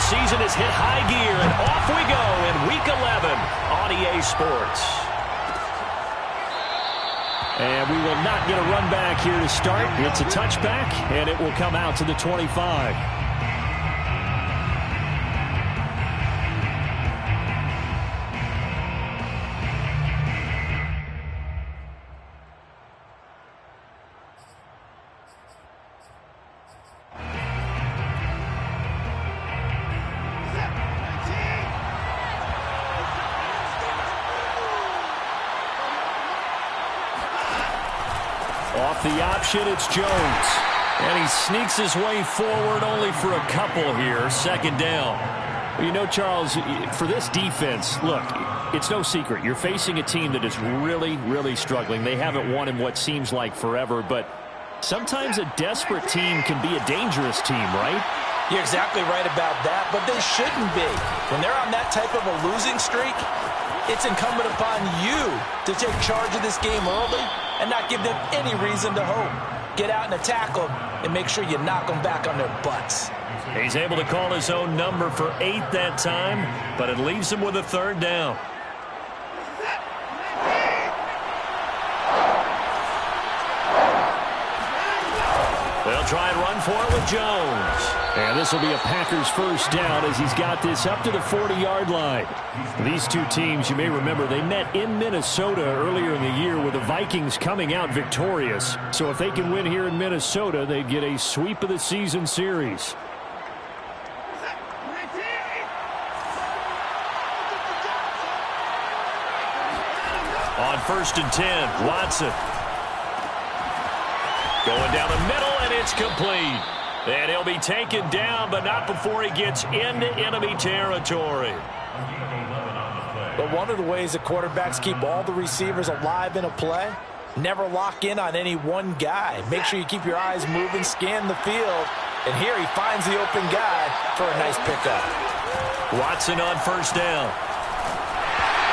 season has hit high gear, and off we go in Week 11 on EA Sports. And we will not get a run back here to start. It's a touchback, and it will come out to the 25. Off the option, it's Jones. And he sneaks his way forward only for a couple here. Second down. Well, you know, Charles, for this defense, look, it's no secret. You're facing a team that is really, really struggling. They haven't won in what seems like forever, but sometimes a desperate team can be a dangerous team, right? You're exactly right about that, but they shouldn't be. When they're on that type of a losing streak, it's incumbent upon you to take charge of this game early and not give them any reason to hope. Get out and attack them and make sure you knock them back on their butts. He's able to call his own number for 8 that time, but it leaves him with a third down. They'll try and run for it with Jones. And this will be a Packers first down as he's got this up to the 40-yard line. These two teams, you may remember, they met in Minnesota earlier in the year with the Vikings coming out victorious. So if they can win here in Minnesota, they'd get a sweep of the season series. On 1st and 10, Watson. Going down the middle, and it's complete. And he'll be taken down, but not before he gets into enemy territory. But one of the ways that quarterbacks keep all the receivers alive in a play, never lock in on any one guy. Make sure you keep your eyes moving, scan the field. And here he finds the open guy for a nice pickup. Watson on 1st down.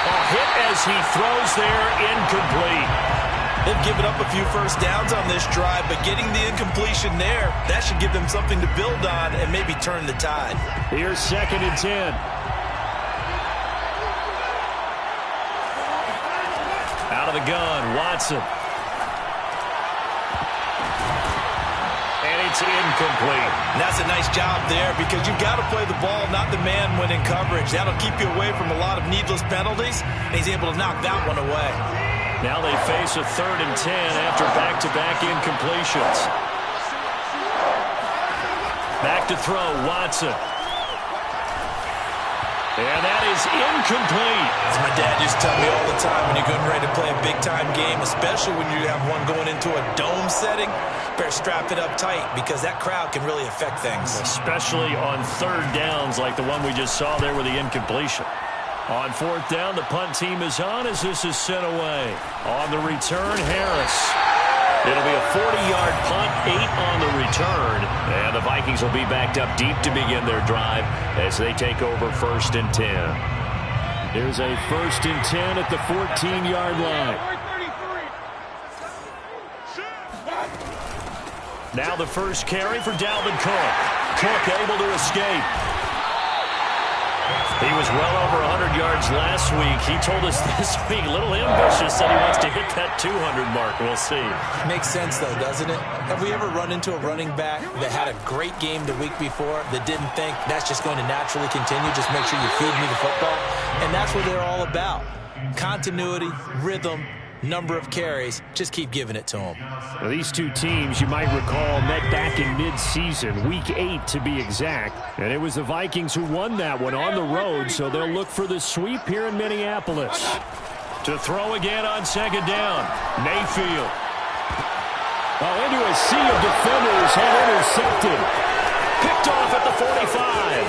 A hit as he throws there, incomplete. They've given up a few first downs on this drive, but getting the incompletion there, that should give them something to build on and maybe turn the tide. Here's 2nd and 10. Out of the gun, Watson. And it's incomplete. And that's a nice job there because you've got to play the ball, not the man when in coverage. That'll keep you away from a lot of needless penalties, and he's able to knock that one away. Now they face a 3rd and 10 after back-to-back incompletions. Back to throw, Watson. And that is incomplete. As my dad used to tell me all the time, when you're getting ready to play a big-time game, especially when you have one going into a dome setting, better strap it up tight because that crowd can really affect things. Especially on 3rd downs like the one we just saw there with the incompletion. On 4th down, the punt team is on as this is sent away. On the return, Harris. It'll be a 40-yard punt, 8 on the return. And the Vikings will be backed up deep to begin their drive as they take over 1st and 10. There's a 1st and 10 at the 14-yard line. Now the first carry for Dalvin Cook. Cook able to escape. He was well over 100 yards last week. He told us this week, a little ambitious, that he wants to hit that 200 mark. We'll see. Makes sense, though, doesn't it? Have we ever run into a running back that had a great game the week before that didn't think that's just going to naturally continue? Just make sure you feed me the football. And that's what they're all about. Continuity, rhythm, number of carries. Just keep giving it to them. Well, these two teams, you might recall, met back in mid-season, Week 8 to be exact. And it was the Vikings who won that one on the road, so they'll look for the sweep here in Minneapolis. To throw again on 2nd down, Mayfield. Well, into a sea of defenders and intercepted. Picked off at the 45.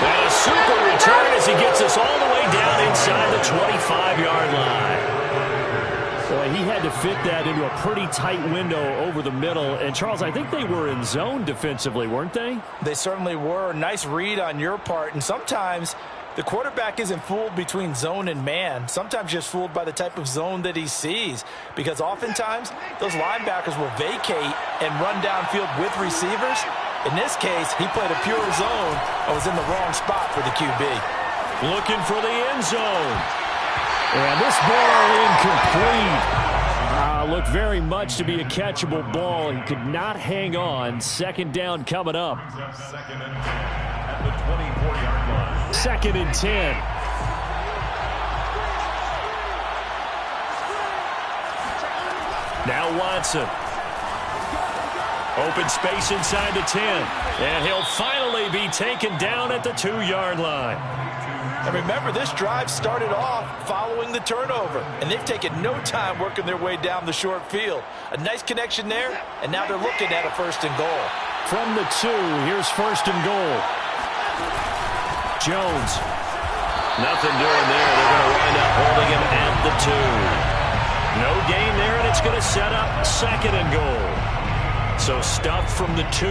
And a super return as he gets us all the way down inside the 25-yard line. Boy, he had to fit that into a pretty tight window over the middle. And, Charles, I think they were in zone defensively, weren't they? They certainly were. Nice read on your part. And sometimes the quarterback isn't fooled between zone and man. Sometimes just fooled by the type of zone that he sees. Because oftentimes those linebackers will vacate and run downfield with receivers. In this case, he played a pure zone and was in the wrong spot for the QB. Looking for the end zone. And this ball incomplete. Looked very much to be a catchable ball. He could not hang on. Second down coming up. Second and 10 at the 24-yard line. Second and 10. Now Watson. Open space inside the 10. And he'll finally be taken down at the 2-yard line. And remember, this drive started off following the turnover. And they've taken no time working their way down the short field. A nice connection there, and now they're looking at a first and goal. From the 2, here's first and goal. Jones. Nothing doing there. They're going to wind up holding him at the 2. No gain there, and it's going to set up second and goal. So stuffed from the 2,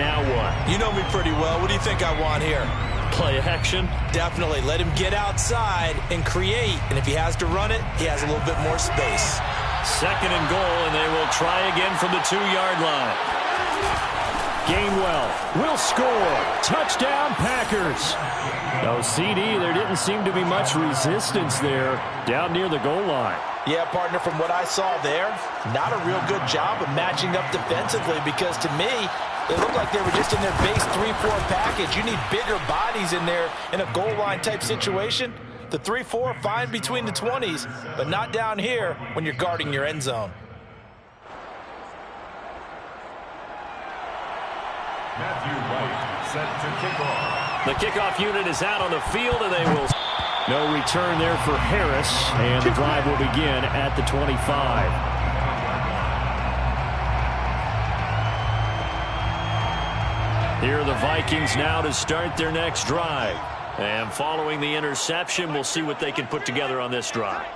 now what? You know me pretty well. What do you think I want here? Play action? Definitely. Let him get outside and create. And if he has to run it, he has a little bit more space. Second and goal, and they will try again from the 2-yard line. Gainwell will score. Touchdown, Packers. No CD. There didn't seem to be much resistance there down near the goal line. Yeah, partner, from what I saw there, not a real good job of matching up defensively because to me, they look like they were just in their base 3-4 package. You need bigger bodies in there in a goal line type situation. The 3-4, fine between the 20s, but not down here when you're guarding your end zone. Matthew White set to kick off. The kickoff unit is out on the field, and they will... No return there for Harris, and the drive will begin at the 25. Here are the Vikings now to start their next drive. And following the interception, we'll see what they can put together on this drive.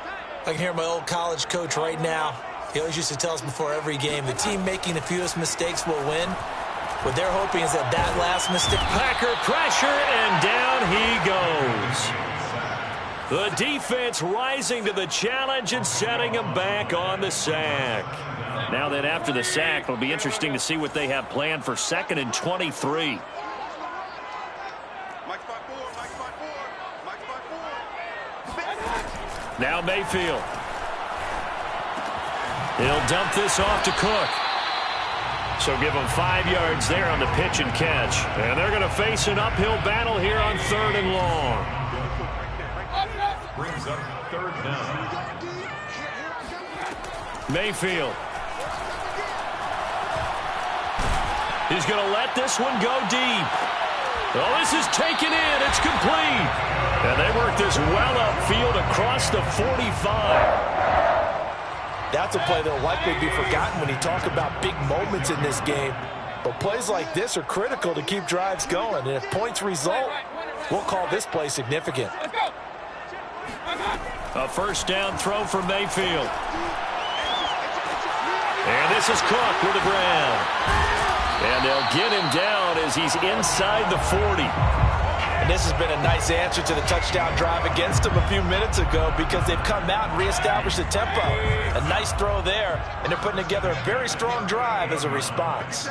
I can hear my old college coach right now. He always used to tell us before every game, the team making the fewest mistakes will win. What they're hoping is that last mistake... Packer pressure, and down he goes. The defense rising to the challenge and setting him back on the sack. Now then, after the sack, it'll be interesting to see what they have planned for second and 23. Now Mayfield. He'll dump this off to Cook. So give him 5 yards there on the pitch and catch. And they're going to face an uphill battle here on 3rd and long. Brings up 3rd down. Mayfield. He's going to let this one go deep. Oh, this is taken in. It's complete. And they work this well upfield across the 45. That's a play that will likely be forgotten when you talk about big moments in this game. But plays like this are critical to keep drives going. And if points result, we'll call this play significant. A first down throw for Mayfield. And this is Cook with the ground. And they'll get him down as he's inside the 40. And this has been a nice answer to the touchdown drive against them a few minutes ago because they've come out and reestablished the tempo. A nice throw there, and they're putting together a very strong drive as a response.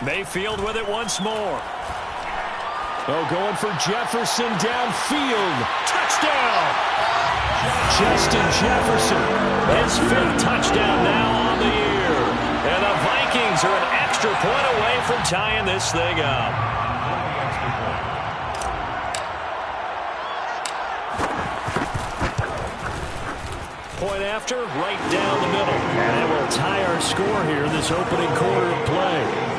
Mayfield with it once more. Oh, going for Jefferson downfield. Touchdown! Justin Jefferson, his 5th touchdown now on the year. And the Vikings are an extra point away from tying this thing up. Point after, right down the middle. And we'll tie our score here in this opening quarter of play.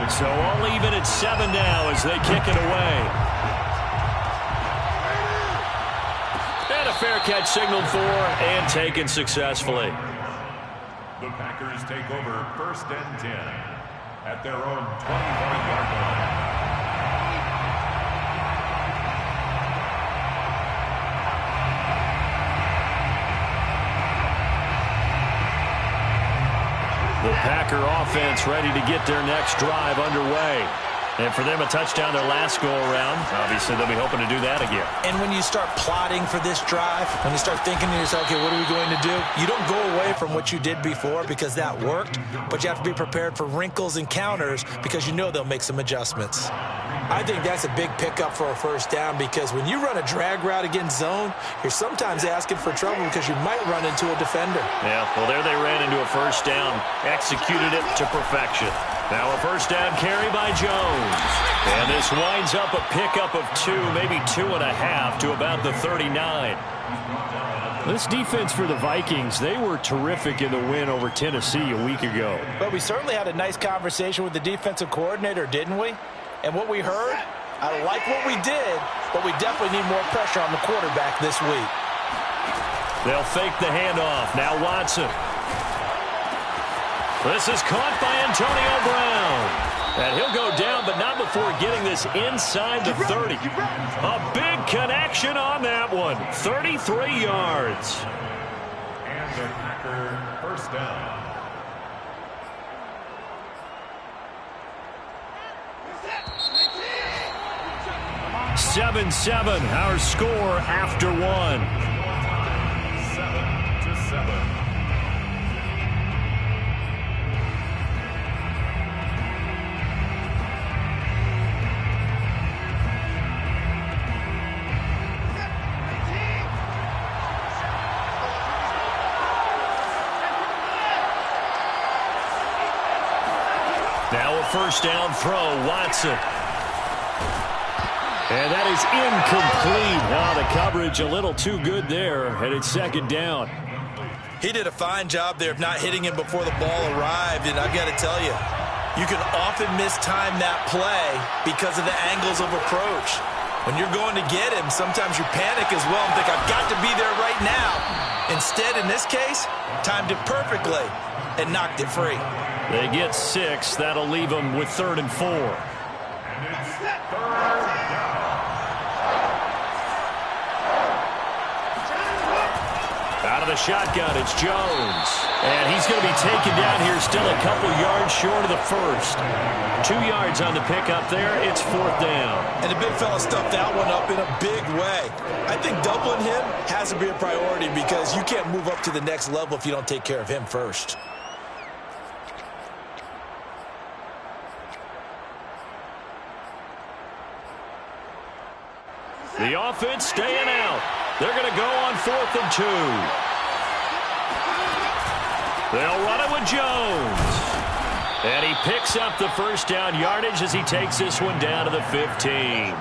So all even at 7 now as they kick it away. And a fair catch signaled for and taken successfully. The Packers take over 1st and 10 at their own 25-yard line. The Packer offense ready to get their next drive underway. And for them, a touchdown their last go-around. Obviously, they'll be hoping to do that again. And when you start plotting for this drive, when you start thinking to yourself, okay, what are we going to do? You don't go away from what you did before because that worked, but you have to be prepared for wrinkles and counters because you know they'll make some adjustments. I think that's a big pickup for a first down because when you run a drag route against zone, you're sometimes asking for trouble because you might run into a defender. Yeah, well, there they ran into a first down, executed it to perfection. Now a first down carry by Jones. And this winds up a pickup of 2, maybe 2.5 to about the 39. This defense for the Vikings, they were terrific in the win over Tennessee a week ago. But we certainly had a nice conversation with the defensive coordinator, didn't we? And what we heard, I like what we did, but we definitely need more pressure on the quarterback this week. They'll fake the handoff. Now Watson. This is caught by Antonio Brown. And he'll go down, but not before getting this inside the 30. A big connection on that one. 33 yards. And the Packer first down. Seven, our score after 1. 7-7. Now a first down throw, Watson. And that is incomplete. Now the coverage a little too good there, and it's second down. He did a fine job there of not hitting him before the ball arrived, and I've got to tell you, you can often mistime that play because of the angles of approach. When you're going to get him, sometimes you panic as well and think, I've got to be there right now. Instead, in this case, timed it perfectly and knocked it free. They get 6. That'll leave them with 3rd and 4. And it's 3rd down. Out of the shotgun, it's Jones. And he's going to be taken down here, still a couple yards short of the first. 2 yards on the pickup there. It's 4th down. And the big fella stuffed that one up in a big way. I think doubling him has to be a priority because you can't move up to the next level if you don't take care of him first. The offense staying out. They're going to go on 4th and 2. They'll run it with Jones. And he picks up the first down yardage as he takes this one down to the 15.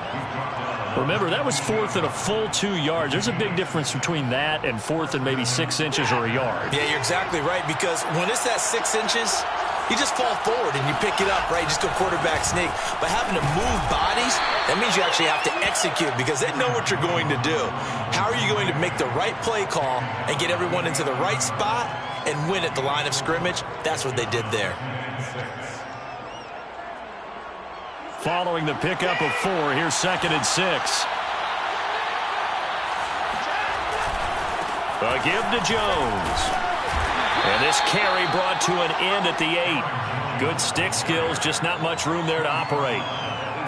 Remember, that was 4th and a full 2 yards. There's a big difference between that and 4th and maybe 6 inches or a yard. Yeah, you're exactly right, because when it's that 6 inches, you just fall forward and you pick it up, right? Just go quarterback sneak. But having to move bodies, that means you actually have to execute because they know what you're going to do. How are you going to make the right play call and get everyone into the right spot and win at the line of scrimmage? That's what they did there. Following the pickup of 4, here's 2nd and 6. A give to Jones. And this carry brought to an end at the 8. Good stick skills, just not much room there to operate.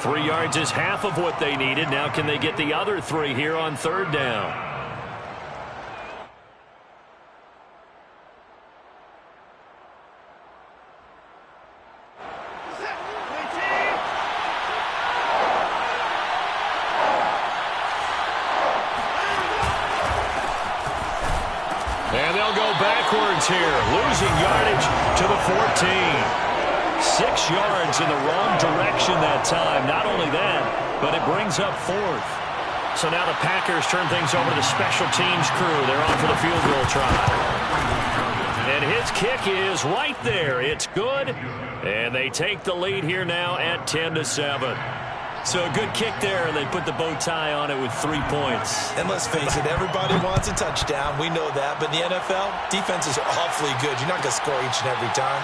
3 yards is half of what they needed. Now can they get the other 3 here on 3rd down? And they'll go backwards here, losing yardage to the 14. 6 yards in the wrong direction that time. Not only that, but it brings up 4th. So now the Packers turn things over to the special teams crew. They're on for the field goal try. And his kick is right there. It's good. And they take the lead here now at 10-7. So a good kick there, and they put the bow tie on it with 3 points. And let's face it, everybody wants a touchdown. We know that. But in the NFL, defenses are awfully good. You're not going to score each and every time.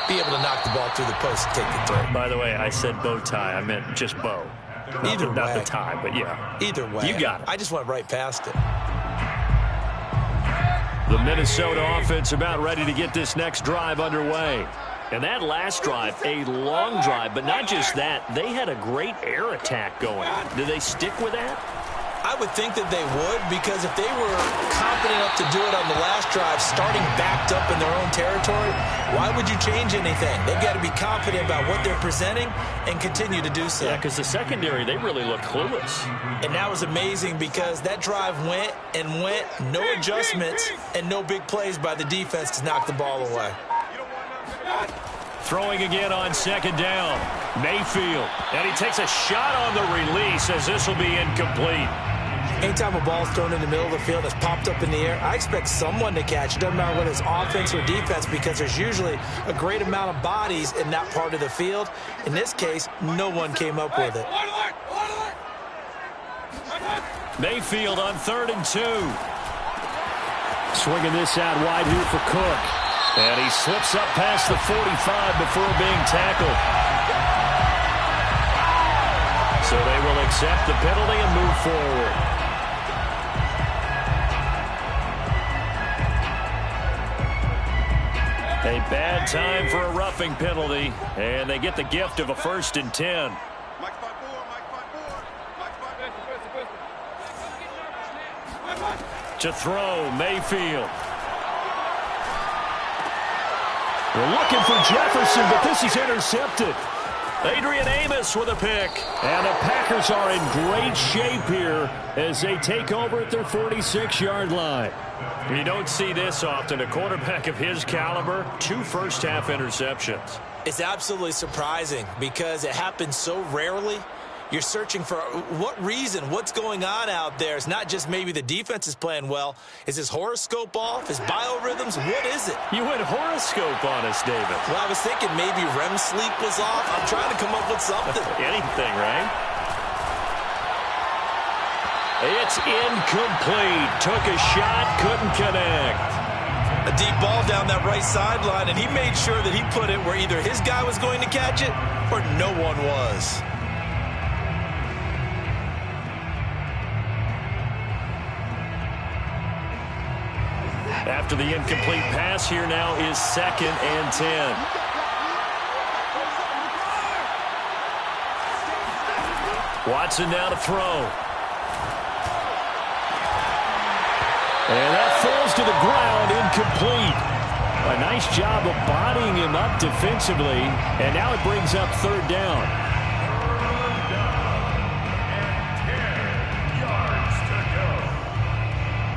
Be able to knock the ball through the post and take the throw. By the way, I said bow tie. I meant just bow. Either way. Not the tie, but yeah. Either way. You got it. I just went right past it. The Minnesota offense about ready to get this next drive underway. And that last drive, a long drive, but not just that. They had a great air attack going. Do they stick with that? I would think that they would, because if they were confident enough to do it on the last drive, starting backed up in their own territory, why would you change anything? They've got to be confident about what they're presenting and continue to do so. Yeah, because the secondary, they really look clueless. And that was amazing because that drive went and went, no adjustments, and no big plays by the defense to knock the ball away. Throwing again on second down. Mayfield. And he takes a shot on the release as this will be incomplete. Anytime a ball is thrown in the middle of the field that's popped up in the air, I expect someone to catch it. Doesn't matter whether it's offense or defense, because there's usually a great amount of bodies in that part of the field. In this case, no one came up with it. Mayfield on 3rd and 2. Swinging this out wide here for Cook. And he slips up past the 45 before being tackled. So they will accept the penalty and move forward. A bad time for a roughing penalty, and they get the gift of a 1st and 10. To throw, Mayfield. We're looking for Jefferson, but this is intercepted. Adrian Amos with a pick. And the Packers are in great shape here as they take over at their 46-yard line. You don't see this often. A quarterback of his caliber, 2 first-half interceptions. It's absolutely surprising because it happens so rarely. You're searching for what reason, what's going on out there. It's not just maybe the defense is playing well. Is his horoscope off? His biorhythms? What is it? You went horoscope on us, David. Well, I was thinking maybe REM sleep was off. I'm trying to come up with something. Anything, right? It's incomplete. Took a shot, couldn't connect. A deep ball down that right sideline, and he made sure that he put it where either his guy was going to catch it or no one was. After the incomplete pass, here now is 2nd and 10. Watson now to throw. And that falls to the ground, incomplete. A nice job of bodying him up defensively, and now it brings up 3rd down.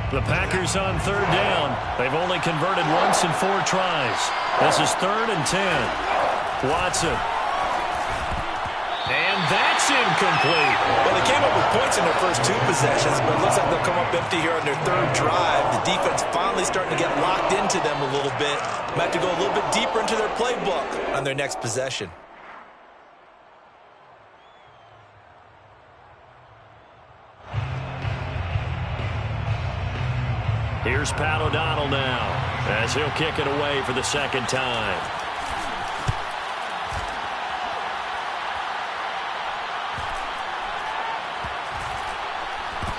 The Packers on 3rd down. They've only converted once in 4 tries. This is 3rd and 10. Watson. And that's incomplete. Well, they came up with points in their first 2 possessions, but it looks like they'll come up empty here on their 3rd drive. The defense finally starting to get locked into them a little bit. Might have to go a little bit deeper into their playbook on their next possession. Here's Pat O'Donnell now as he'll kick it away for the 2nd time.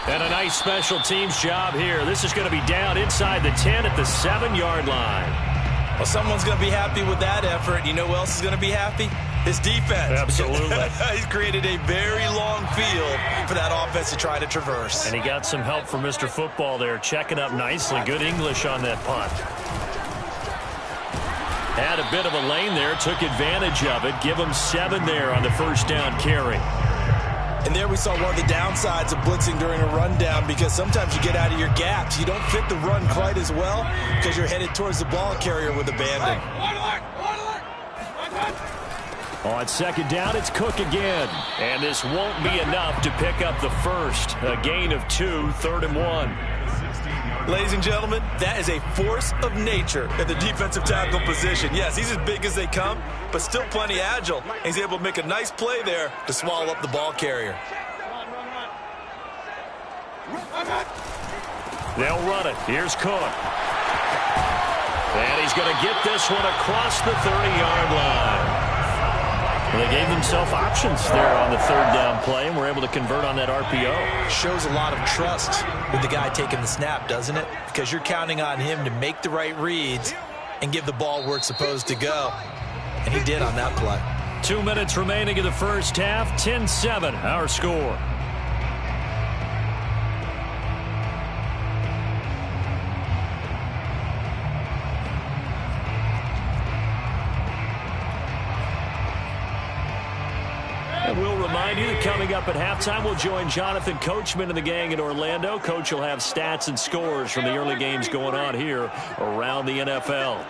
And a nice special teams job here. This is going to be down inside the 10 at the 7-yard line. Well, someone's going to be happy with that effort. You know who else is going to be happy? His defense. Absolutely. He's created a very long field for that offense to try to traverse. And he got some help from Mr. Football there, checking up nicely. Good English on that punt. Had a bit of a lane there, took advantage of it. Give him 7 there on the 1st down carry. And there we saw one of the downsides of blitzing during a rundown, because sometimes you get out of your gaps. You don't fit the run quite as well because you're headed towards the ball carrier with abandon. On 2nd down, it's Cook again. And this won't be enough to pick up the 1st. A gain of 2, 3rd and 1. Ladies and gentlemen, that is a force of nature at the defensive tackle position. Yes, he's as big as they come, but still plenty agile. He's able to make a nice play there to swallow up the ball carrier. They'll run it. Here's Cook. And he's going to get this one across the 30-yard line. Well, they gave themselves options there on the 3rd down play, and were able to convert on that RPO. Shows a lot of trust with the guy taking the snap, doesn't it? Because you're counting on him to make the right reads and give the ball where it's supposed to go. and he did on that play. 2 minutes remaining in the first half. 10-7, our score. And we'll remind you that coming up at halftime, we'll join Jonathan Coachman and the gang in Orlando. Coach will have stats and scores from the early games going on here around the NFL.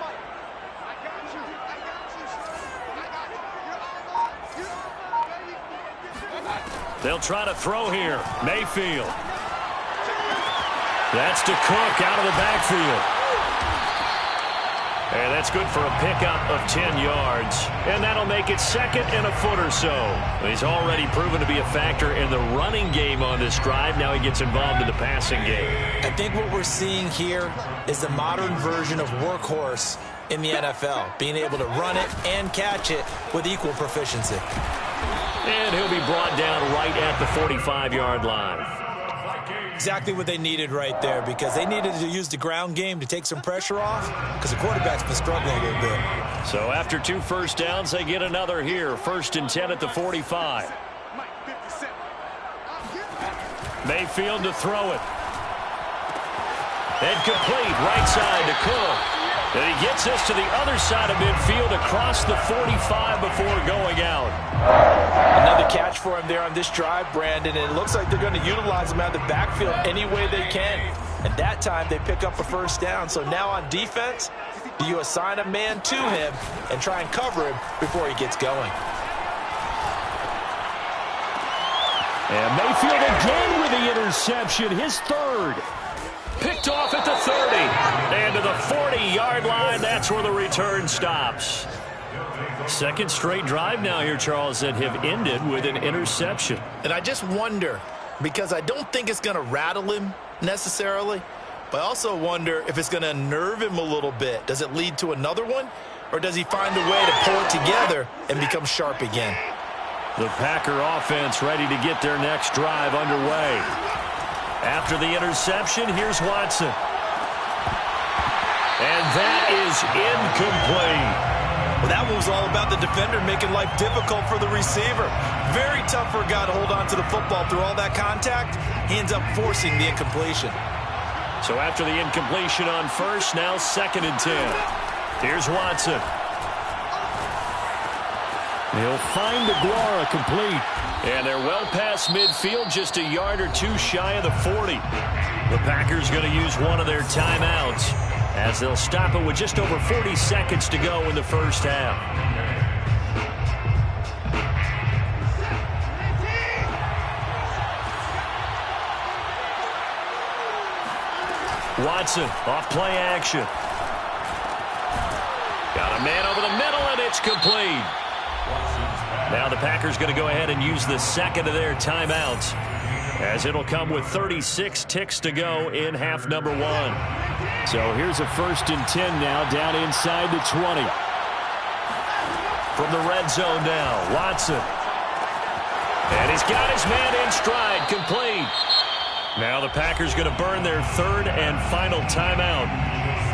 They'll try to throw here. Mayfield. That's to Cook out of the backfield. And that's good for a pickup of 10 yards. And that'll make it second and a foot or so. He's already proven to be a factor in the running game on this drive. Now he gets involved in the passing game. I think what we're seeing here is the modern version of workhorse in the NFL, being able to run it and catch it with equal proficiency. And he'll be brought down right at the 45-yard line. Exactly what they needed right there, because they needed to use the ground game to take some pressure off, because the quarterback's been struggling a little bit. So after 2 first downs, they get another here. 1st and 10 at the 45. Mayfield to throw it. And complete, right side to Cook. And he gets this to the other side of midfield across the 45 before going out. Another catch for him there on this drive, Brandon. And it looks like they're going to utilize him out of the backfield any way they can. And that time they pick up a first down. So now on defense, do you assign a man to him and try and cover him before he gets going? And Mayfield again with the interception, his third. Picked off at the 30. And to the 40-yard line, that's where the return stops. Second straight drive now here, Charles, that have ended with an interception. And I just wonder, because I don't think it's going to rattle him necessarily, but I also wonder if it's going to unnerve him a little bit. Does it lead to another one, or does he find a way to pull it together and become sharp again? The Packer offense ready to get their next drive underway. After the interception, here's Watson. And that is incomplete. Well, that one was all about the defender making life difficult for the receiver. Very tough for a guy to hold on to the football through all that contact. He ends up forcing the incompletion. So after the incompletion on first, now 2nd and 10. Here's Watson. He'll find Aguara complete. And they're well past midfield, just a yard or two shy of the 40. The Packers going to use one of their timeouts, as they'll stop it with just over 40 seconds to go in the first half. Watson off play action. Got a man over the middle, and it's complete. Now the Packers going to go ahead and use the second of their timeouts, as it'll come with 36 ticks to go in half number 1. So here's a 1st and 10 now, down inside the 20. From the red zone now, Watson. And he's got his man in stride, complete. Now the Packers going to burn their 3rd and final timeout,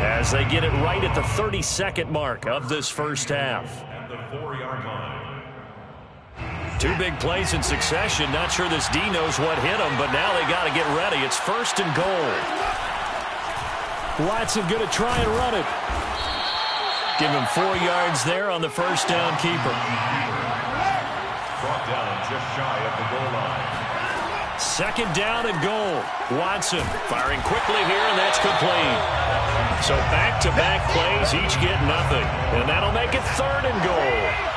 as they get it right at the 32nd mark of this first half. At the 4-yard line. 2 big plays in succession. Not sure this D knows what hit him, but now they got to get ready. It's 1st and goal. Watson going to try and run it. Give him 4 yards there on the first down keeper. Brought down just shy of the goal line. 2nd down and goal. Watson firing quickly here, and that's complete. So back-to-back plays, each get nothing. And that'll make it 3rd and goal.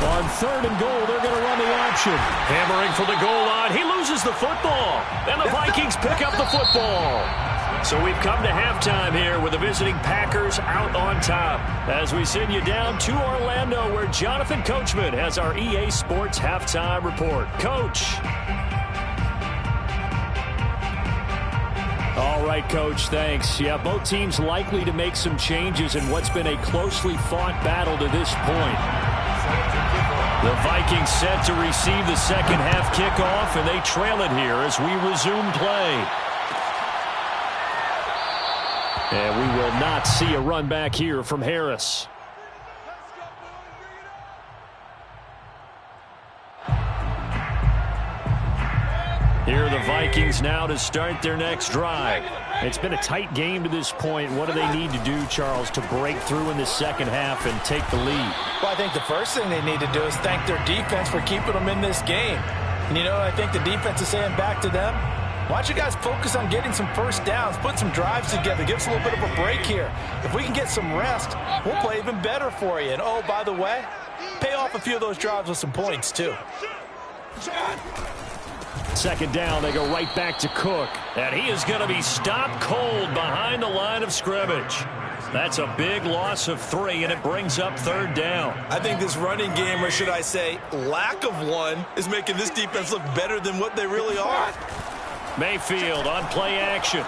On 3rd and goal, they're going to run the option. Hammering for the goal line. He loses the football. And the Vikings pick up the football. So we've come to halftime here with the visiting Packers out on top, as we send you down to Orlando, where Jonathan Coachman has our EA Sports halftime report. Coach. All right, Coach, thanks. Yeah, both teams likely to make some changes in what's been a closely fought battle to this point. The Vikings set to receive the second half kickoff, and they trail it here as we resume play. And we will not see a run back here from Harris. Here are the Vikings now to start their next drive. It's been a tight game to this point. What do they need to do, Charles, to break through in the second half and take the lead? Well, I think the first thing they need to do is thank their defense for keeping them in this game. And, you know, I think the defense is saying back to them, why don't you guys focus on getting some first downs, put some drives together, give us a little bit of a break here. If we can get some rest, we'll play even better for you. And, oh, by the way, pay off a few of those drives with some points, too. Second down, they go right back to Cook. And he is going to be stopped cold behind the line of scrimmage. That's a big loss of 3, and it brings up third down. I think this running game, or should I say lack of one, is making this defense look better than what they really are. Mayfield on play action.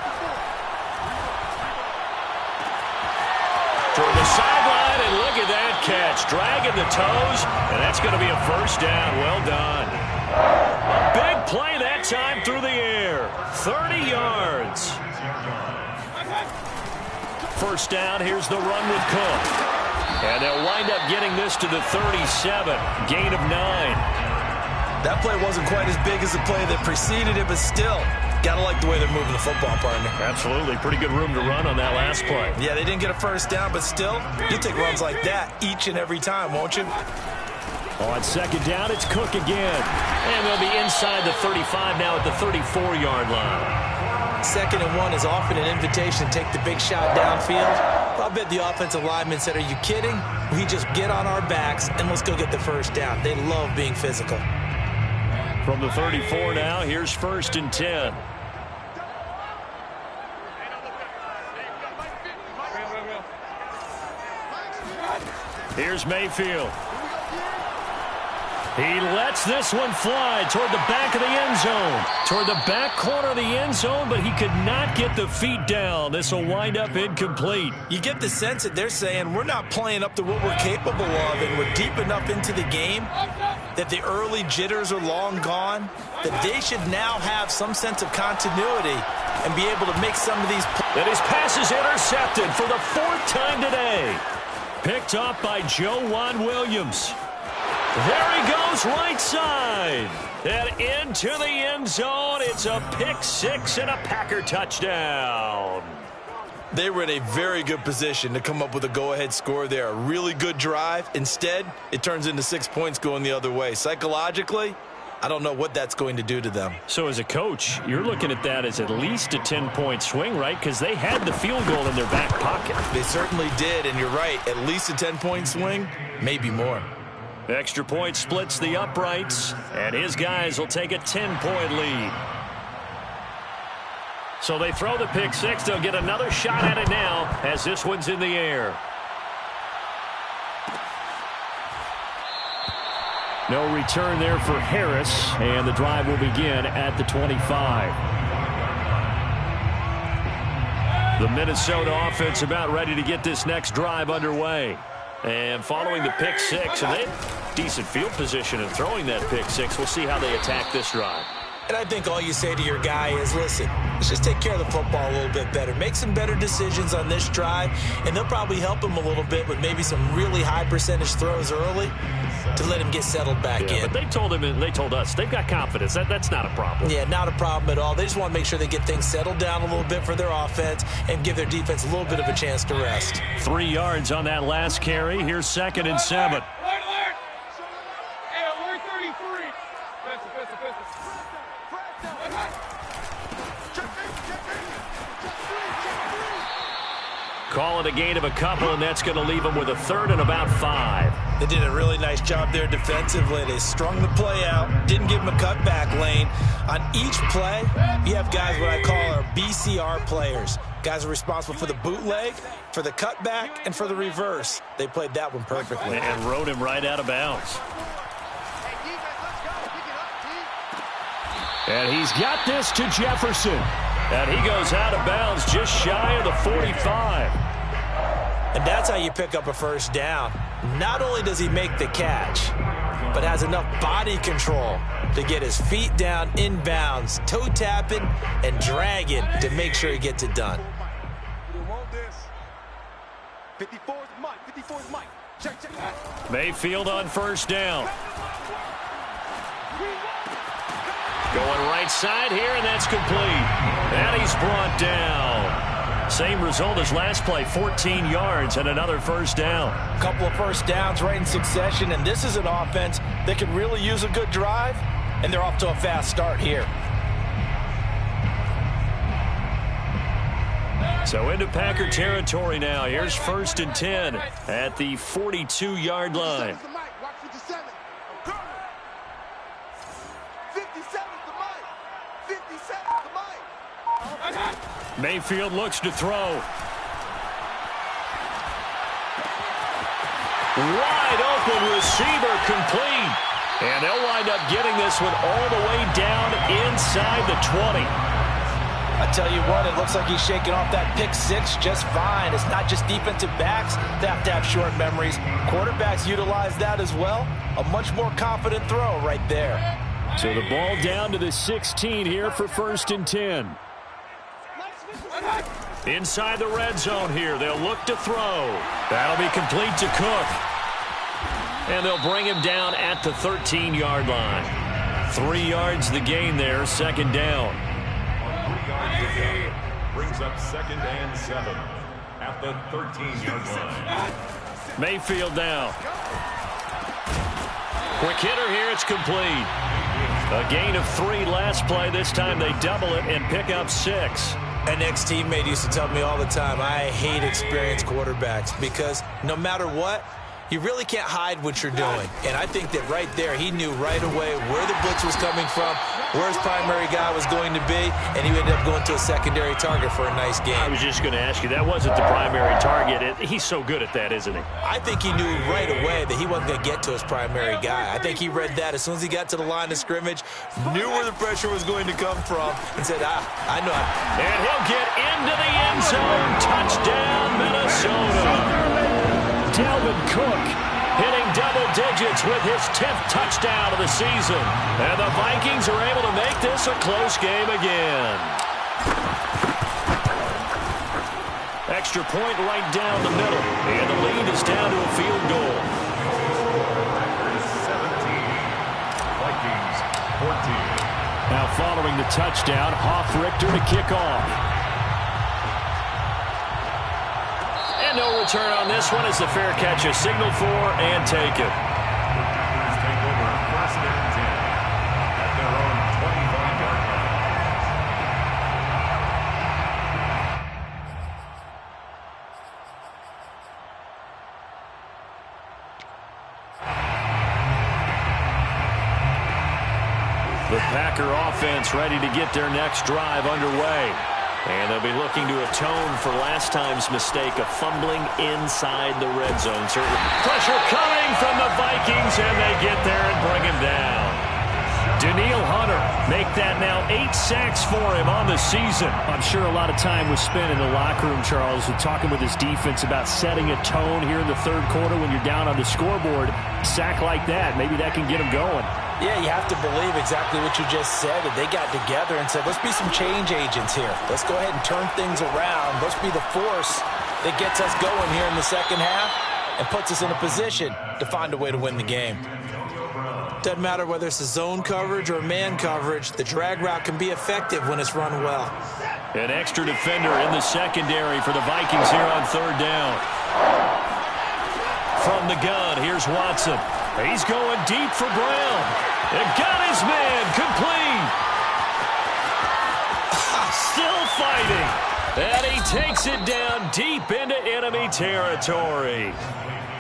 Toward the sideline, and look at that catch. Dragging the toes, and that's going to be a first down. Well done. Big play that time through the air. 30 yards. First down, here's the run with Cook. And they'll wind up getting this to the 37. Gain of 9. That play wasn't quite as big as the play that preceded it, but still, gotta like the way they're moving the football, partner. Absolutely. Pretty good room to run on that last play. Yeah, they didn't get a first down, but still, you'll take runs like that each and every time, won't you? On second down, it's Cook again. And they'll be inside the 35 now at the 34-yard line. 2nd and 1 is often an invitation to take the big shot downfield. I bet the offensive lineman said, are you kidding? We just get on our backs and let's go get the first down. They love being physical. From the 34 now, here's 1st and 10. Here's Mayfield. He lets this one fly toward the back of the end zone. Toward the back corner of the end zone, but he could not get the feet down. This will wind up incomplete. You get the sense that they're saying we're not playing up to what we're capable of, and we're deep enough into the game that the early jitters are long gone, that they should now have some sense of continuity and be able to make some of these plays. And his pass is intercepted for the 4th time today. Picked off by Joejuan Williams. There he goes, right side. And into the end zone. It's a pick 6 and a Packer touchdown. They were in a very good position to come up with a go-ahead score there. A really good drive. Instead, it turns into 6 points going the other way. Psychologically, I don't know what that's going to do to them. So as a coach, you're looking at that as at least a 10-point swing, right? Because they had the field goal in their back pocket. They certainly did, and you're right. At least a 10-point swing, maybe more. Extra point splits the uprights, and his guys will take a 10-point lead. So they throw the pick 6. They'll get another shot at it now as this one's in the air. No return there for Harris, and the drive will begin at the 25. The Minnesota offense about ready to get this next drive underway. And following the pick 6, and they have decent field position in throwing that pick 6. We'll see how they attack this drive. And I think all you say to your guy is, listen, let's just take care of the football a little bit better. Make some better decisions on this drive, and they'll probably help him a little bit with maybe some really high percentage throws early to let him get settled back in. But they told him and they told us they've got confidence. That's not a problem. Yeah, not a problem at all. They just want to make sure they get things settled down a little bit for their offense and give their defense a little bit of a chance to rest. 3 yards on that last carry. Here's 2nd and 7. Call it a gain of a couple, and that's going to leave them with a 3rd and about 5. They did a really nice job there defensively. They strung the play out, didn't give them a cutback lane. On each play, you have guys what I call our BCR players. Guys are responsible for the bootleg, for the cutback, and for the reverse. They played that one perfectly. And rode him right out of bounds. And he's got this to Jefferson. And he goes out of bounds just shy of the 45. And that's how you pick up a first down. Not only does he make the catch, but has enough body control to get his feet down inbounds, toe tapping and dragging to make sure he gets it done. 54 is Mike. 54 is Mike. Check. Mayfield on first down. Going right side here, and that's complete. And he's brought down. Same result as last play, 14 yards and another first down. A couple of first downs right in succession, and this is an offense that could really use a good drive, and they're off to a fast start here. So into Packer territory now. Here's 1st and 10 at the 42-yard line. Mayfield looks to throw. Wide open receiver complete. And they'll wind up getting this one all the way down inside the 20. I tell you what, it looks like he's shaking off that pick six just fine. It's not just defensive backs that have to have short memories. Quarterbacks utilize that as well. A much more confident throw right there. So the ball down to the 16 here for 1st and 10. Inside the red zone here. They'll look to throw. That'll be complete to Cook. And they'll bring him down at the 13-yard line. 3 yards the gain there, 2nd down. 3 yards to gain. Brings up 2nd and 7 at the 13-yard line. Mayfield now. Quick hitter here. It's complete. A gain of 3 last play. This time they double it and pick up 6. An ex-teammate used to tell me all the time, I hate experienced quarterbacks because no matter what, you really can't hide what you're doing. And I think that right there, he knew right away where the blitz was coming from, where his primary guy was going to be, and he ended up going to a secondary target for a nice game. I was just going to ask you, that wasn't the primary target. He's so good at that, isn't he? I think he knew right away that he wasn't going to get to his primary guy. I think he read that as soon as he got to the line of scrimmage, knew where the pressure was going to come from, and said, I know. And he'll get into the end zone. Touchdown, Minnesota. Dalvin Cook hitting double digits with his 10th touchdown of the season. And the Vikings are able to make this a close game again. Extra point right down the middle. And the lead is down to a field goal. Packers 17. Vikings 14. Now following the touchdown, Hoff-Richter to kick off. No return on this one as the fair catch is signaled for and taken. The Packers take over 1st and 10 at their own 25-yard line. The Packer offense ready to get their next drive underway. And they'll be looking to atone for last time's mistake of fumbling inside the red zone. Certainly pressure coming from the Vikings, and they get there and bring him down. Daniil Hunter make that now 8 sacks for him on the season. I'm sure a lot of time was spent in the locker room, Charles, with talking with his defense about setting a tone here in the 3rd quarter when you're down on the scoreboard. A sack like that, maybe that can get him going. Yeah, you have to believe exactly what you just said, that they got together and said, let's be some change agents here. Let's go ahead and turn things around. Let's be the force that gets us going here in the 2nd half and puts us in a position to find a way to win the game. Doesn't matter whether it's a zone coverage or man coverage, the drag route can be effective when it's run well. An extra defender in the secondary for the Vikings here on 3rd down. From the gun, here's Watson. He's going deep for Brown. And got his man complete. Still fighting. And he takes it down deep into enemy territory.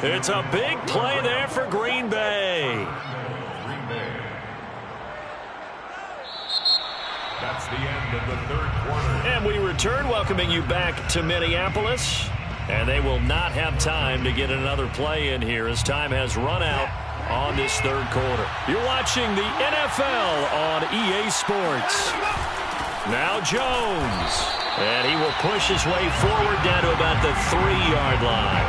It's a big play there for Green Bay. That's the end of the 3rd quarter. And we return, welcoming you back to Minneapolis. And they will not have time to get another play in here as time has run out on this 3rd quarter. You're watching the NFL on EA Sports. Now Jones. And he will push his way forward down to about the 3-yard line.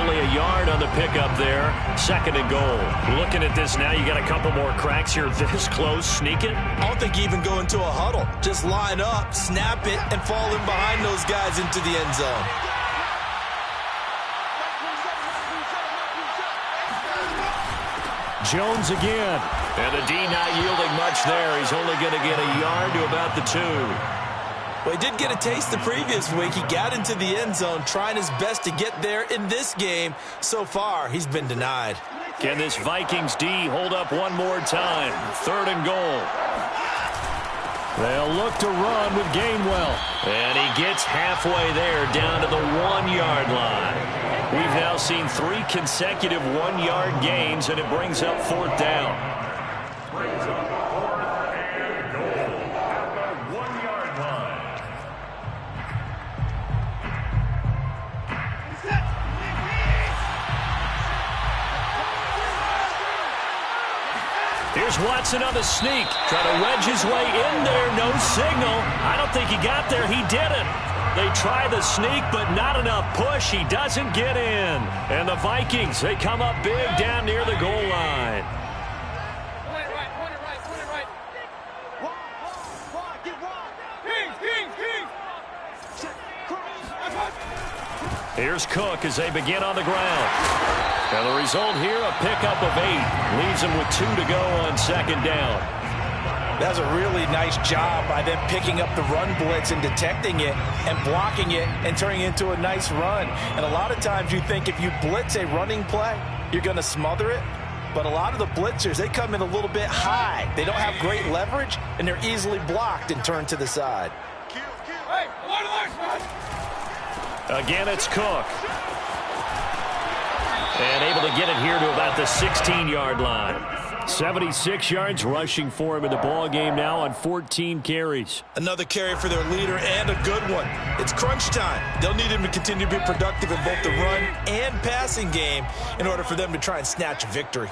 Only a yard on the pickup there. 2nd and goal. Looking at this now, you got a couple more cracks here this close. Sneak it. I don't think you even go into a huddle. Just line up, snap it, and fall in behind those guys into the end zone. Jones again. And the D not yielding much there. He's only going to get a yard to about the 2. Well, he did get a taste the previous week. He got into the end zone trying his best to get there in this game. So far, he's been denied. Can this Vikings D hold up one more time? 3rd and goal. They'll look to run with Gainwell. And he gets halfway there down to the 1-yard line. We've now seen 3 consecutive 1-yard gains, and it brings up 4th down. Brings up 4th and goal at the 1-yard line. Here's Watson on the sneak. Trying to wedge his way in there. No signal. I don't think he got there. He didn't. They try the sneak, but not enough push. He doesn't get in. And the Vikings, they come up big down near the goal line. Here's Cook as they begin on the ground. And the result here, a pickup of 8. Leaves them with 2 to go on 2nd down. That's a really nice job by them picking up the run blitz and detecting it and blocking it and turning it into a nice run. And a lot of times you think if you blitz a running play, you're going to smother it. But a lot of the blitzers, they come in a little bit high. They don't have great leverage, and they're easily blocked and turned to the side. Again, it's Cook. And able to get it here to about the 16-yard line. 76 yards rushing for him in the ball game now on 14 carries. Another carry for their leader and a good one. It's crunch time. They'll need him to continue to be productive in both the run and passing game in order for them to try and snatch a victory.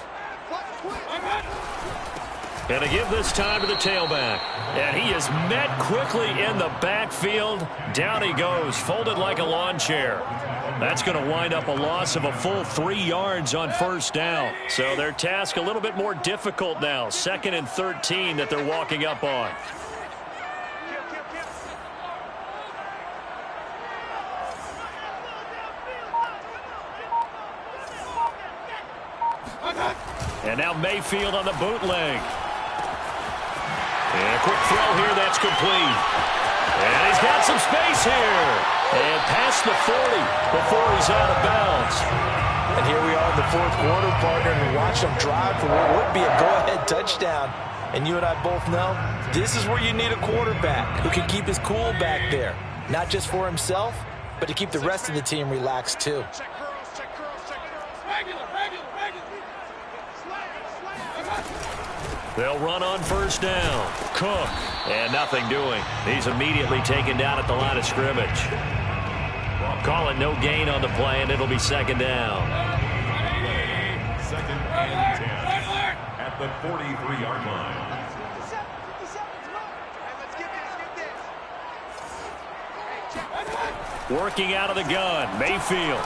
And to give this time to the tailback. And he is met quickly in the backfield. Down he goes, folded like a lawn chair. That's going to wind up a loss of a full 3 yards on 1st down. So their task a little bit more difficult now. 2nd and 13 that they're walking up on. And now Mayfield on the bootleg. And a quick throw here, that's complete. And he's got some space here. And past the 40 before he's out of bounds. And here we are in the 4th quarter, partner, and watch them drive for what would be a go-ahead touchdown. And you and I both know this is where you need a quarterback who can keep his cool back there. Not just for himself, but to keep the rest of the team relaxed too. They'll run on 1st down. Cook. And nothing doing. He's immediately taken down at the line of scrimmage. Call it no gain on the play, and it'll be 2nd down. 2nd and 10 at the 43-yard line. Working out of the gun, Mayfield.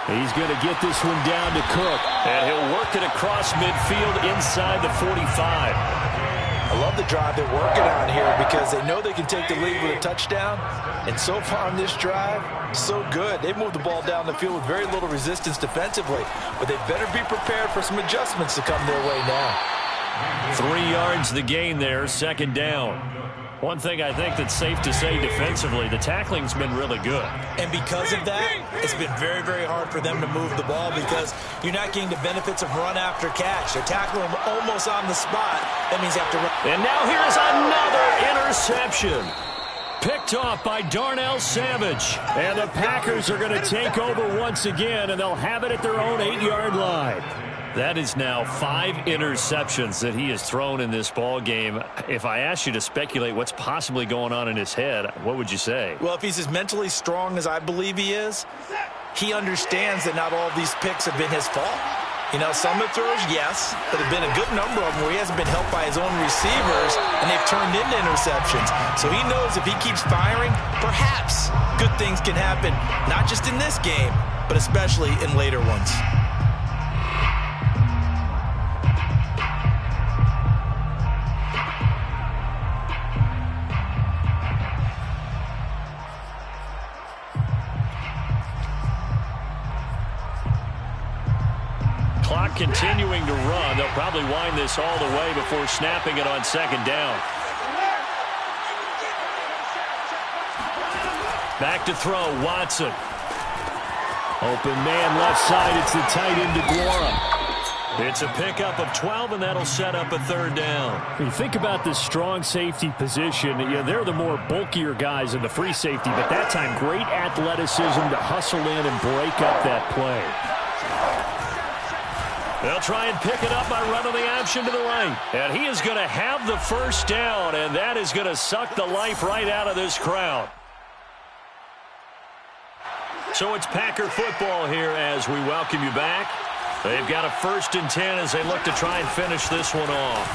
He's going to get this one down to Cook. And he'll work it across midfield inside the 45. I love the drive they're working on here because they know they can take the lead with a touchdown. And so far on this drive, so good. They've moved the ball down the field with very little resistance defensively. But they better be prepared for some adjustments to come their way now. 3 yards the gain there, 2nd down. One thing I think that's safe to say defensively, the tackling's been really good. And because of that, it's been very, very hard for them to move the ball because you're not getting the benefits of run after catch. They're tackling them almost on the spot. That means you have to run. And now here's another interception. Picked off by Darnell Savage. And the Packers are going to take over once again, and they'll have it at their own 8-yard line. That is now 5 interceptions that he has thrown in this ball game. If I asked you to speculate what's possibly going on in his head, what would you say? Well, if he's as mentally strong as I believe he is, he understands that not all of these picks have been his fault. You know, some of the throws, yes, but there have been a good number of them where he hasn't been helped by his own receivers, and they've turned into interceptions. So he knows if he keeps firing, perhaps good things can happen, not just in this game, but especially in later ones. continuing to run. They'll probably wind this all the way before snapping it on second down. Back to throw, Watson. Open man left side. It's the tight end DeGuara. It's a pickup of 12, and that'll set up a third down. When you think about the strong safety position, they're the more bulkier guys in the free safety, but that time great athleticism to hustle in and break up that play. They'll try and pick it up by running the option to the right. And he is going to have the first down, and that is going to suck the life right out of this crowd. So it's Packer football here as we welcome you back. They've got a 1st and 10 as they look to try and finish this one off.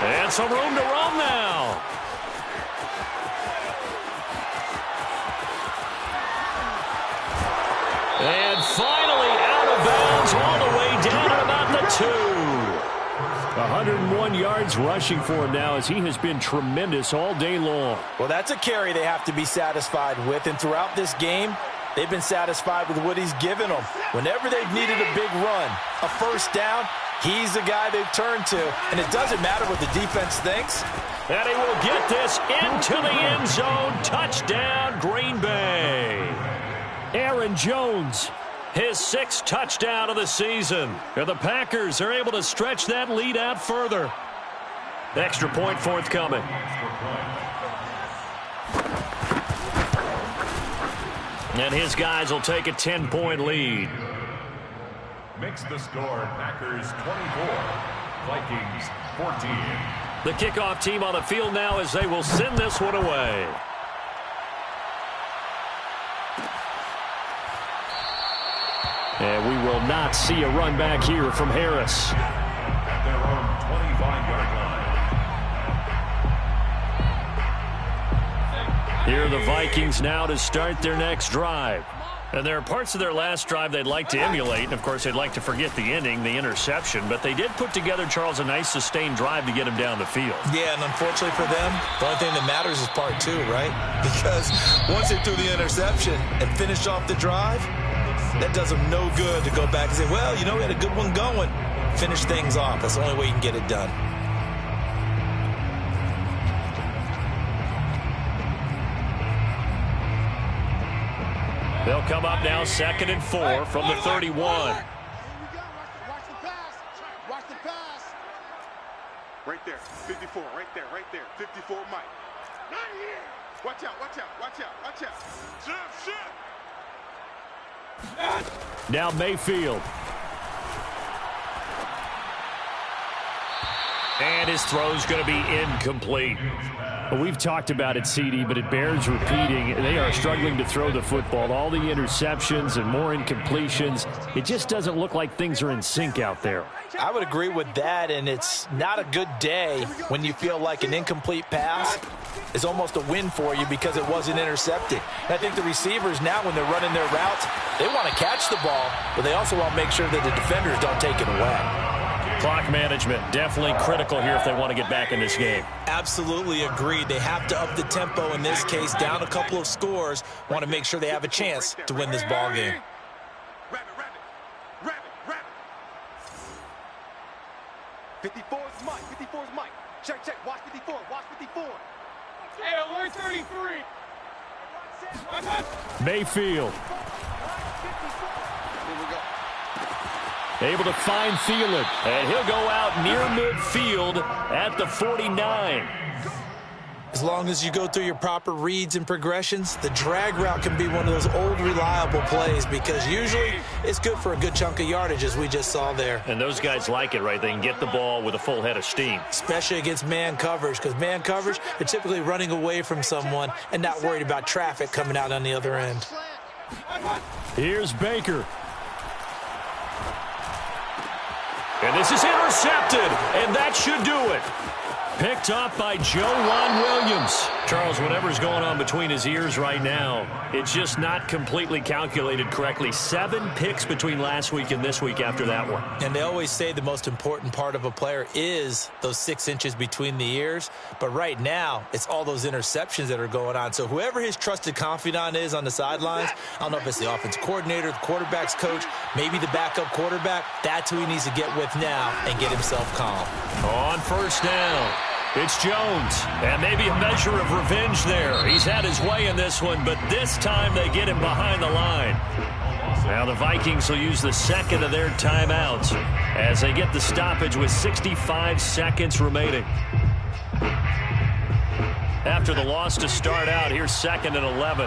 And some room to roam now. And finally out of bounds all the way down at about the 2. 101 yards rushing for him now as he has been tremendous all day long. Well, that's a carry they have to be satisfied with, and throughout this game, they've been satisfied with what he's given them. Whenever they've needed a big run, a first down, he's the guy they've turned to. And it doesn't matter what the defense thinks. And he will get this into the end zone. Touchdown, Green Bay. Aaron Jones. His 6th touchdown of the season. And the Packers are able to stretch that lead out further. Extra point forthcoming. And his guys will take a 10-point lead. Makes the score Packers 24, Vikings 14. The kickoff team on the field now as they will send this one away. And we will not see a run back here from Harris. At their own 25-yard line. Here are the Vikings now to start their next drive. And there are parts of their last drive they'd like to emulate. And, of course, they'd like to forget the ending, the interception. But they did put together, Charles, a nice sustained drive to get him down the field. Yeah, and unfortunately for them, the only thing that matters is part 2, right? Because once they threw the interception and finished off the drive, that does them no good to go back and say, well, we had a good one going. Finish things off. That's the only way you can get it done. They'll come up now 2nd and 4 from the 31. Here we go. Watch the pass. Watch the pass. Right there. 54. Right there. 54, Mike. Not here. Watch out. Shift. Now Mayfield. And his throw's going to be incomplete. Well, we've talked about it, CD, but it bears repeating. They are struggling to throw the football. All the interceptions and more incompletions. It just doesn't look like things are in sync out there. I would agree with that, and it's not a good day when you feel like an incomplete pass is almost a win for you because it wasn't intercepted. And I think the receivers now, when they're running their routes, they want to catch the ball, but they also want to make sure that the defenders don't take it away. Clock management definitely critical here if they want to get back in this game. Absolutely agreed. They have to up the tempo in this case, down a couple of scores. Want to make sure they have a chance to win this ball game. Rabbit. 54's Mike. Check. Watch 54. Hey, alert 33. Mayfield. Here we go. Able to find Thielen. And he'll go out near midfield at the 49. As long as you go through your proper reads and progressions, the drag route can be one of those old reliable plays because usually it's good for a good chunk of yardage as we just saw there. And those guys like it, right? They can get the ball with a full head of steam. Especially against man coverage because man coverage, they're typically running away from someone and not worried about traffic coming out on the other end. Here's Baker. And this is intercepted, and that should do it. Picked up by Juan Williams. Charles, whatever's going on between his ears right now, it's just not completely calculated correctly. 7 picks between last week and this week after that one. And they always say the most important part of a player is those 6 inches between the ears. But right now, it's all those interceptions that are going on. So whoever his trusted confidant is on the sidelines, I don't know if it's the offensive coordinator, the quarterback's coach, maybe the backup quarterback, that's who he needs to get with now and get himself calm. On first down, it's Jones, and maybe a measure of revenge there. He's had his way in this one, but this time they get him behind the line. Now the Vikings will use the second of their timeouts as they get the stoppage with 65 seconds remaining. After the loss to start out, here's 2nd and 11.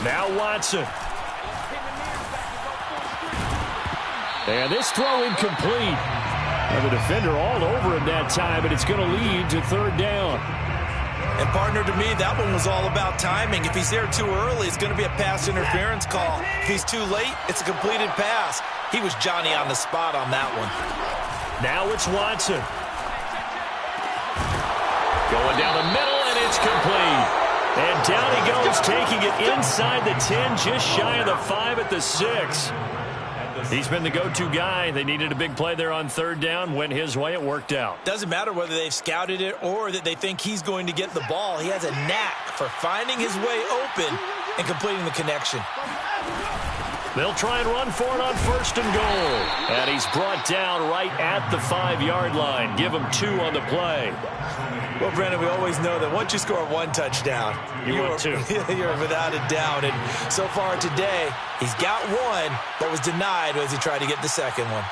Now Watson. And this throw incomplete. And the defender all over him that time, and it's going to lead to 3rd down. And, partner, to me, that one was all about timing. If he's there too early, it's going to be a pass interference call. If he's too late, it's a completed pass. He was Johnny on the spot on that one. Now it's Watson. Going down the middle, and it's complete. And down he goes, taking it inside the 10, just shy of the 5 at the 6. He's been the go-to guy. They needed a big play there on 3rd down. Went his way. It worked out. Doesn't matter whether they've scouted it or that they think he's going to get the ball. He has a knack for finding his way open and completing the connection. They'll try and run for it on 1st and goal. And he's brought down right at the 5-yard line. Give him 2 on the play. Well, Brandon, we always know that once you score 1 touchdown, you're without a doubt. And so far today, he's got 1, but was denied as he tried to get the second one.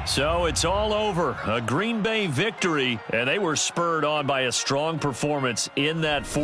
So it's all over. A Green Bay victory, and they were spurred on by a strong performance in that 4th